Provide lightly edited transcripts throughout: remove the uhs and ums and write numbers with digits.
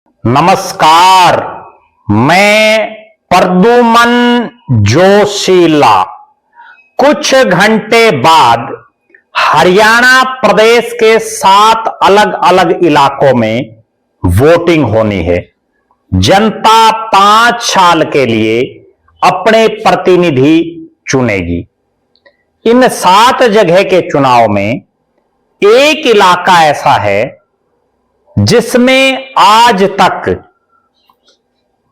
नमस्कार, मैं प्रद्युमन जोशीला कुछ घंटे बाद हरियाणा प्रदेश के 7 अलग अलग इलाकों में वोटिंग होनी है। जनता 5 साल के लिए अपने प्रतिनिधि चुनेगी। इन 7 जगह के चुनाव में एक इलाका ऐसा है जिसमें आज तक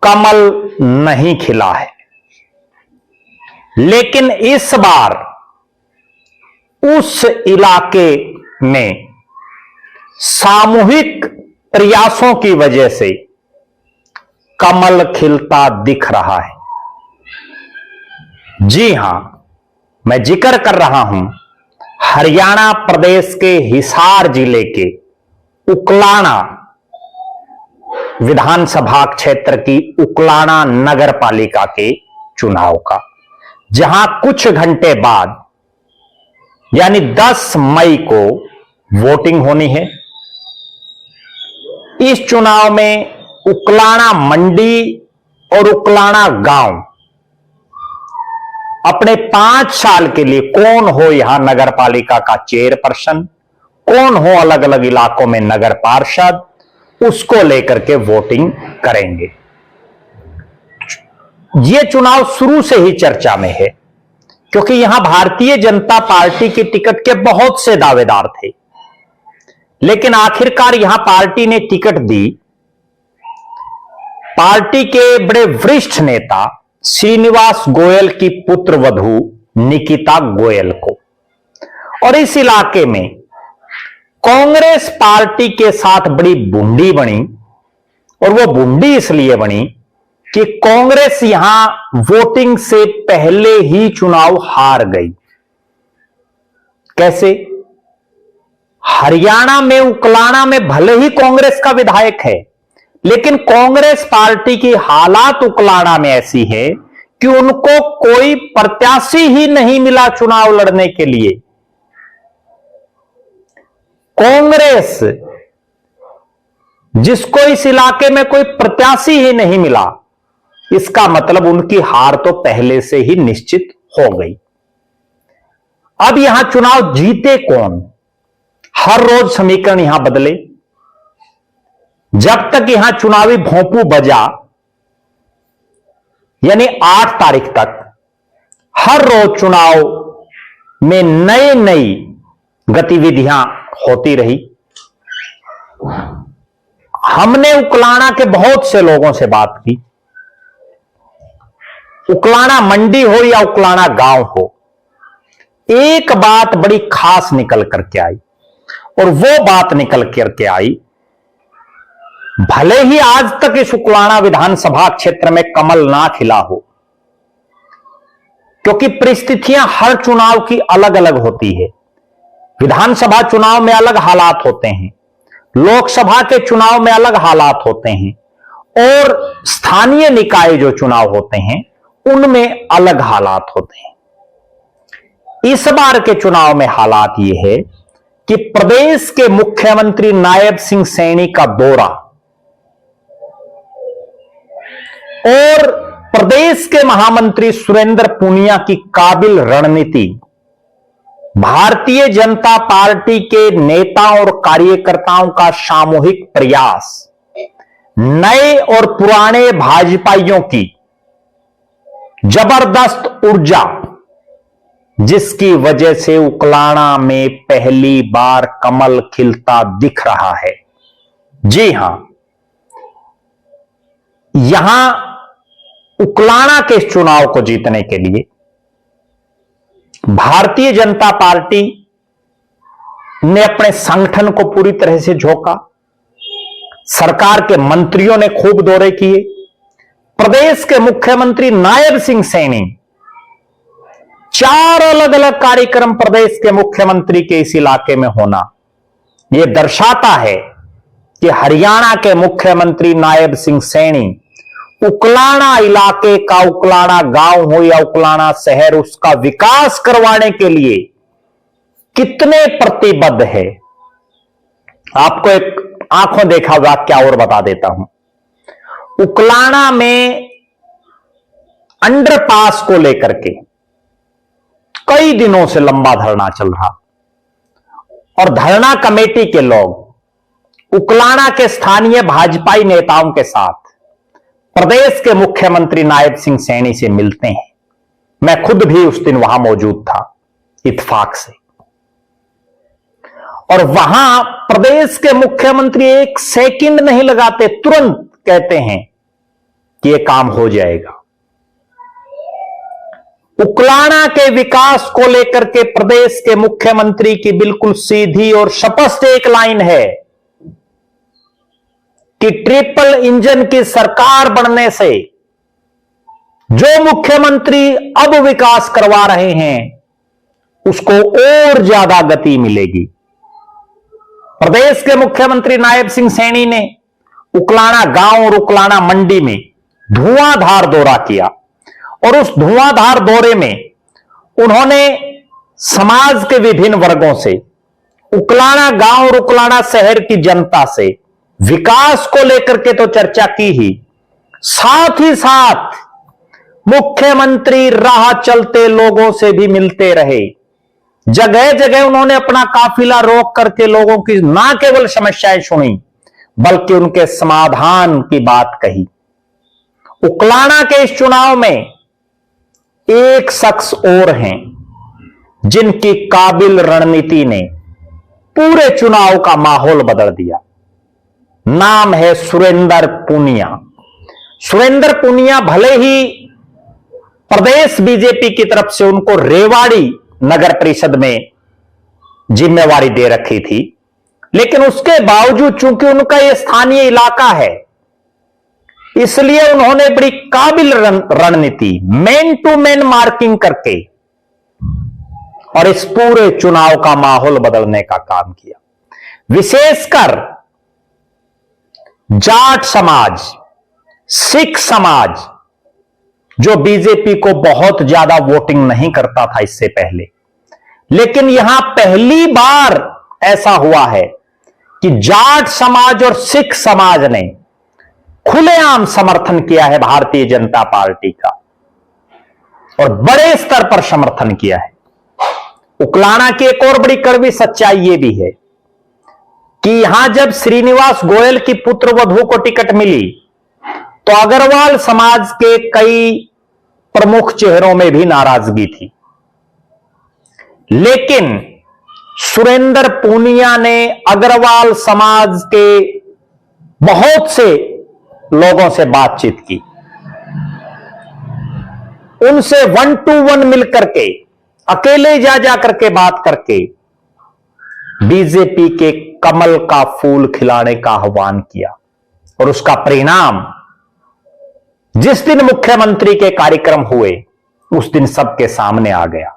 कमल नहीं खिला है, लेकिन इस बार उस इलाके में सामूहिक प्रयासों की वजह से कमल खिलता दिख रहा है। जी हां, मैं जिक्र कर रहा हूं हरियाणा प्रदेश के हिसार जिले के उकलाना विधानसभा क्षेत्र की उकलाना नगर पालिका के चुनाव का, जहां कुछ घंटे बाद यानी 10 मई को वोटिंग होनी है। इस चुनाव में उकलाना मंडी और उकलाना गांव अपने 5 साल के लिए कौन हो यहां नगर पालिका का चेयरपर्सन, कौन हो अलग अलग इलाकों में नगर पार्षद, उसको लेकर के वोटिंग करेंगे। यह चुनाव शुरू से ही चर्चा में है, क्योंकि यहां भारतीय जनता पार्टी की टिकट के बहुत से दावेदार थे, लेकिन आखिरकार यहां पार्टी ने टिकट दी पार्टी के बड़े वरिष्ठ नेता श्रीनिवास गोयल की पुत्रवधू निकिता गोयल को। और इस इलाके में कांग्रेस पार्टी के साथ बड़ी बुंडी बनी, और वो बुंडी इसलिए बनी कि कांग्रेस यहां वोटिंग से पहले ही चुनाव हार गई। कैसे? हरियाणा में उकलाना में भले ही कांग्रेस का विधायक है, लेकिन कांग्रेस पार्टी की हालात उकलाना में ऐसी है कि उनको कोई प्रत्याशी ही नहीं मिला चुनाव लड़ने के लिए। कांग्रेस जिसको इस इलाके में कोई प्रत्याशी ही नहीं मिला, इसका मतलब उनकी हार तो पहले से ही निश्चित हो गई। अब यहां चुनाव जीते कौन, हर रोज समीकरण यहां बदले। जब तक यहां चुनावी भोंपू बजा, यानी 8 तारीख तक हर रोज चुनाव में नई नई गतिविधियां होती रही। हमने उकलाना के बहुत से लोगों से बात की। उकलाना मंडी हो या उकलाना गांव हो, एक बात बड़ी खास निकल करके आई, और वो बात निकल करके आई, भले ही आज तक इस उकलाना विधानसभा क्षेत्र में कमल ना खिला हो, क्योंकि परिस्थितियां हर चुनाव की अलग अलग होती है। विधानसभा चुनाव में अलग हालात होते हैं, लोकसभा के चुनाव में अलग हालात होते हैं, और स्थानीय निकाय जो चुनाव होते हैं उनमें अलग हालात होते हैं। इस बार के चुनाव में हालात यह है कि प्रदेश के मुख्यमंत्री नायब सिंह सैनी का दौरा और प्रदेश के महामंत्री सुरेंद्र पुनिया की काबिल रणनीति, भारतीय जनता पार्टी के नेताओं और कार्यकर्ताओं का सामूहिक प्रयास, नए और पुराने भाजपाइयों की जबरदस्त ऊर्जा, जिसकी वजह से उकलाना में पहली बार कमल खिलता दिख रहा है। जी हां, यहां उकलाना के इस चुनाव को जीतने के लिए भारतीय जनता पार्टी ने अपने संगठन को पूरी तरह से झोंका। सरकार के मंत्रियों ने खूब दौरे किए। प्रदेश के मुख्यमंत्री नायब सिंह सैनी 4 अलग अलग कार्यक्रम प्रदेश के मुख्यमंत्री के इस इलाके में होना, यह दर्शाता है कि हरियाणा के मुख्यमंत्री नायब सिंह सैनी उकलाना इलाके का, उकलाना गांव हो या उकलाना शहर, उसका विकास करवाने के लिए कितने प्रतिबद्ध है। आपको एक आंखों देखा वाक्या और बता देता हूं। उकलाना में अंडरपास को लेकर के कई दिनों से लंबा धरना चल रहा और धरना कमेटी के लोग उकलाना के स्थानीय भाजपाई नेताओं के साथ प्रदेश के मुख्यमंत्री नायब सिंह सैनी से मिलते हैं। मैं खुद भी उस दिन वहां मौजूद था इत्तेफाक से, और वहां प्रदेश के मुख्यमंत्री एक सेकंड नहीं लगाते, तुरंत कहते हैं कि यह काम हो जाएगा। उकलाना के विकास को लेकर के प्रदेश के मुख्यमंत्री की बिल्कुल सीधी और स्पष्ट एक लाइन है कि ट्रिपल इंजन की सरकार बनने से जो मुख्यमंत्री अब विकास करवा रहे हैं उसको और ज्यादा गति मिलेगी। प्रदेश के मुख्यमंत्री नायब सिंह सैनी ने उकलाना गांव और उकलाना मंडी में धुआंधार दौरा किया और उस धुआंधार दौरे में उन्होंने समाज के विभिन्न वर्गों से, उकलाना गांव और उकलाना शहर की जनता से विकास को लेकर के तो चर्चा की ही, साथ ही साथ मुख्यमंत्री राह चलते लोगों से भी मिलते रहे। जगह जगह उन्होंने अपना काफिला रोक करके लोगों की ना केवल समस्याएं सुनी बल्कि उनके समाधान की बात कही। उकलाना के इस चुनाव में एक शख्स और हैं जिनकी काबिल रणनीति ने पूरे चुनाव का माहौल बदल दिया। नाम है सुरेंद्र पूनिया। सुरेंद्र पूनिया भले ही प्रदेश बीजेपी की तरफ से उनको रेवाड़ी नगर परिषद में जिम्मेवारी दे रखी थी, लेकिन उसके बावजूद चूंकि उनका यह स्थानीय इलाका है इसलिए उन्होंने बड़ी काबिल रणनीति मैन टू मैन मार्किंग करके और इस पूरे चुनाव का माहौल बदलने का काम किया। विशेषकर जाट समाज, सिख समाज जो बीजेपी को बहुत ज्यादा वोटिंग नहीं करता था इससे पहले, लेकिन यहां पहली बार ऐसा हुआ है कि जाट समाज और सिख समाज ने खुलेआम समर्थन किया है भारतीय जनता पार्टी का और बड़े स्तर पर समर्थन किया है। उकलाना की एक और बड़ी कड़वी सच्चाई यह भी है कि यहां जब श्रीनिवास गोयल की पुत्र वधू को टिकट मिली तो अग्रवाल समाज के कई प्रमुख चेहरों में भी नाराजगी थी, लेकिन सुरेंद्र पूनिया ने अग्रवाल समाज के बहुत से लोगों से बातचीत की, उनसे 1-to-1 मिलकर के अकेले जा करके बात करके बीजेपी के कमल का फूल खिलाने का आह्वान किया और उसका परिणाम जिस दिन मुख्यमंत्री के कार्यक्रम हुए उस दिन सबके सामने आ गया।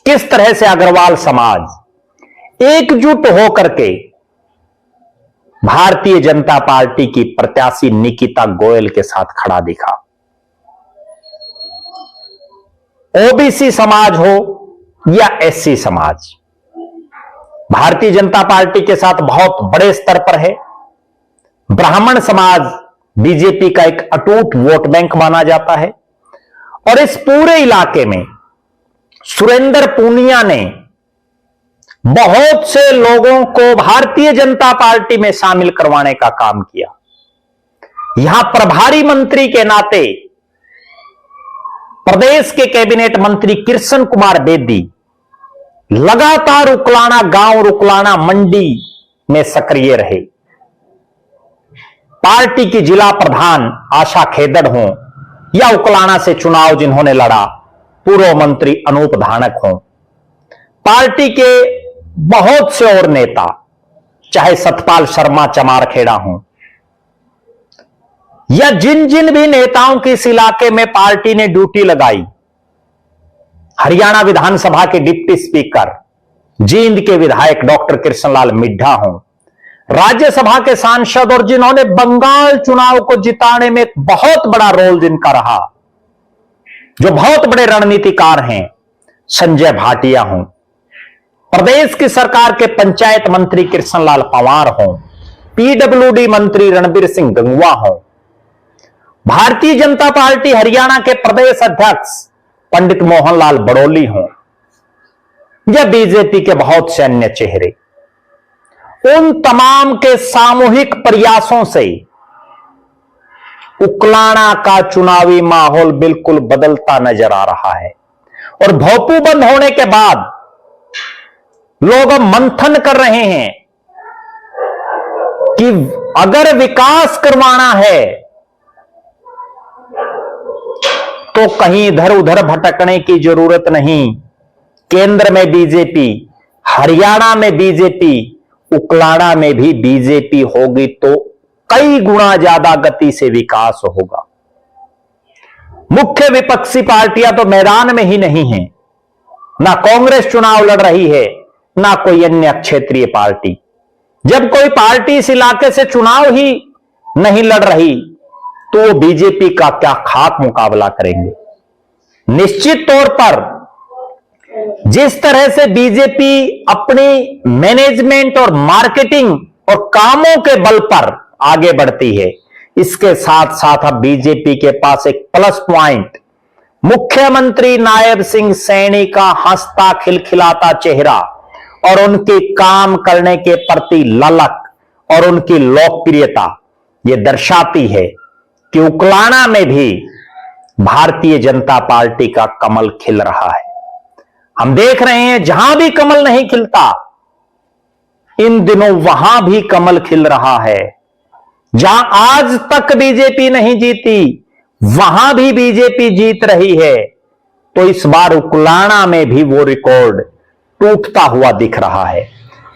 किस तरह से अग्रवाल समाज एकजुट होकर के भारतीय जनता पार्टी की प्रत्याशी निकिता गोयल के साथ खड़ा दिखा। ओबीसी समाज हो या एससी समाज भारतीय जनता पार्टी के साथ बहुत बड़े स्तर पर है। ब्राह्मण समाज बीजेपी का एक अटूट वोट बैंक माना जाता है और इस पूरे इलाके में सुरेंद्र पूनिया ने बहुत से लोगों को भारतीय जनता पार्टी में शामिल करवाने का काम किया। यहां प्रभारी मंत्री के नाते प्रदेश के कैबिनेट मंत्री कृष्ण कुमार बेदी लगातार उकलाना गांव और उकलाना मंडी में सक्रिय रहे। पार्टी की जिला प्रधान आशा खेदड़ हों या उकलाना से चुनाव जिन्होंने लड़ा पूर्व मंत्री अनूप धानक हों, पार्टी के बहुत से और नेता चाहे सतपाल शर्मा चमारखेड़ा हों या जिन जिन भी नेताओं की इस इलाके में पार्टी ने ड्यूटी लगाई, हरियाणा विधानसभा के डिप्टी स्पीकर, जींद के विधायक डॉक्टर कृष्णलाल मिड्ढा हों, राज्यसभा के सांसद और जिन्होंने बंगाल चुनाव को जिताने में एक बहुत बड़ा रोल जिनका रहा, जो बहुत बड़े रणनीतिकार हैं, संजय भाटिया हों, प्रदेश की सरकार के पंचायत मंत्री कृष्णलाल पंवार हों, पीडब्ल्यूडी मंत्री रणबीर सिंह गंगवा हों, भारतीय जनता पार्टी हरियाणा के प्रदेश अध्यक्ष पंडित मोहनलाल बड़ौली हों या बीजेपी के बहुत से अन्य चेहरे, उन तमाम के सामूहिक प्रयासों से उकलाना का चुनावी माहौल बिल्कुल बदलता नजर आ रहा है। और भोंपू बंद होने के बाद लोग मंथन कर रहे हैं कि अगर विकास करवाना है तो कहीं इधर उधर भटकने की जरूरत नहीं। केंद्र में बीजेपी, हरियाणा में बीजेपी, उकलाना में भी बीजेपी होगी तो कई गुना ज्यादा गति से विकास होगा। मुख्य विपक्षी पार्टियां तो मैदान में ही नहीं है, ना कांग्रेस चुनाव लड़ रही है, ना कोई अन्य क्षेत्रीय पार्टी। जब कोई पार्टी इस इलाके से चुनाव ही नहीं लड़ रही तो वो बीजेपी का क्या खाक मुकाबला करेंगे। निश्चित तौर पर जिस तरह से बीजेपी अपनी मैनेजमेंट और मार्केटिंग और कामों के बल पर आगे बढ़ती है, इसके साथ साथ अब बीजेपी के पास एक प्लस पॉइंट मुख्यमंत्री नायब सिंह सैनी का हंसता खिलखिलाता चेहरा और उनके काम करने के प्रति ललक और उनकी लोकप्रियता ये दर्शाती है कि उकलाना में भी भारतीय जनता पार्टी का कमल खिल रहा है। हम देख रहे हैं जहां भी कमल नहीं खिलता, इन दिनों वहां भी कमल खिल रहा है। जहां आज तक बीजेपी नहीं जीती, वहां भी बीजेपी जीत रही है। तो इस बार उकलाना में भी वो रिकॉर्ड टूटता हुआ दिख रहा है।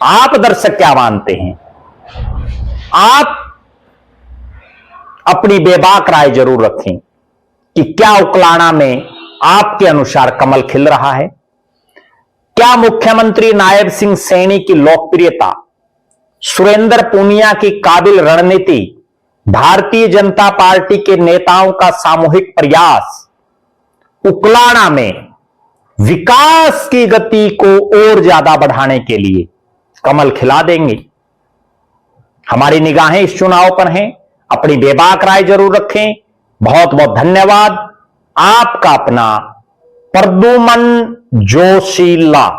आप दर्शक क्या मानते हैं? आप अपनी बेबाक राय जरूर रखें कि क्या उकलाना में आपके अनुसार कमल खिल रहा है? क्या मुख्यमंत्री नायब सिंह सैनी की लोकप्रियता, सुरेंद्र पूनिया की काबिल रणनीति, भारतीय जनता पार्टी के नेताओं का सामूहिक प्रयास उकलाना में विकास की गति को और ज्यादा बढ़ाने के लिए कमल खिला देंगे? हमारी निगाहें इस चुनाव पर हैं। अपनी बेबाक राय जरूर रखें। बहुत बहुत धन्यवाद। आपका अपना प्रद्युमन जोशीला।